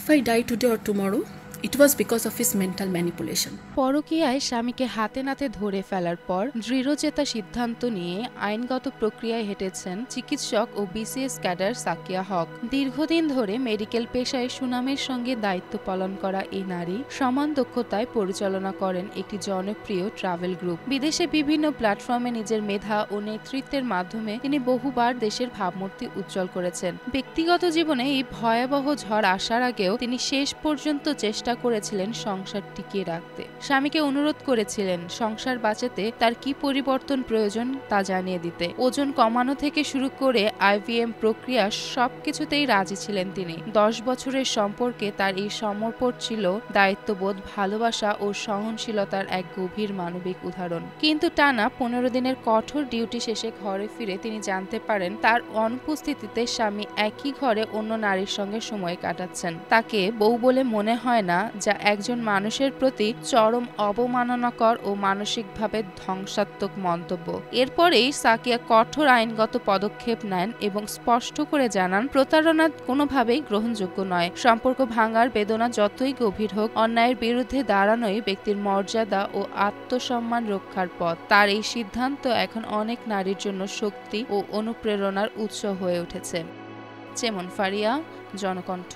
If I die today or tomorrow, it was because of his mental manipulation. পরকীয়ায় স্বামীকে হাতে নাতে ধরে ফেলার পর দৃঢ়চেতা সিদ্ধান্ত নিয়ে আইনগত প্রক্রিয়ায় হেঁটেছেন চিকিৎসক ও বিসিএস ক্যাডার সাকিয়া হক। দীর্ঘদিন ধরে মেডিকেল পেশায় সুনামের সঙ্গে দায়িত্ব পালন করা এই নারী সমান দক্ষতায় পরিচালনা করেন একটি জনপ্রিয় ট্রাভেল গ্রুপ। বিদেশে বিভিন্ন প্ল্যাটফর্মে নিজের মেধা ও নেতৃত্বের মাধ্যমে তিনি বহুবার দেশের ভাবমূর্তি উজ্জ্বল করেছেন। ব্যক্তিগত জীবনে এই ভয়াবহ ঝড় আসার আগেও তিনি শেষ পর্যন্ত চেষ্টা করেছিলেন সংসার টিকিয়ে রাখতে। স্বামীকে অনুরোধ করেছিলেন সংসার বাঁচাতে তার কি পরিবর্তন প্রয়োজন তা জানিয়ে দিতে। ওজন কমানো থেকে শুরু করে আইভিএম প্রক্রিয়া সবকিছুতেই রাজি ছিলেন তিনি। 10 বছরের সম্পর্কে তার এই সমর্পণ ছিল দায়িত্ববোধ, ভালোবাসা ও সহনশীলতার এক গভীর মানবিক উদাহরণ। কিন্তু টানা 15 দিনের কঠোর ডিউটি শেষে ঘরে ফিরে তিনি জানতে পারেন তার অনুপস্থিতিতে স্বামী একই ঘরে অন্য নারীর সঙ্গে সময় কাটাচ্ছেন। তাকে বউ বলে মনে হয় না, যা একজন মানুষের প্রতি চরম অবমাননাকর ও মানসিকভাবে ধ্বংসাত্মক মন্তব্য। এরপরেই সাকিয়া কঠোর আইনগত পদক্ষেপ নেন এবং স্পষ্ট করে জানান প্রতারণা কোনোভাবেই গ্রহণযোগ্য নয়। সম্পর্ক ভাঙার বেদনা যতই গভীর হোক, অন্যায়ের বিরুদ্ধে দাঁড়ানোই ব্যক্তির মর্যাদা ও আত্মসম্মান রক্ষার পথ। তার এই সিদ্ধান্ত এখন অনেক নারীর জন্য শক্তি ও অনুপ্রেরণার উৎস হয়ে উঠেছে। যেমন ফারিয়া, জনকণ্ঠ।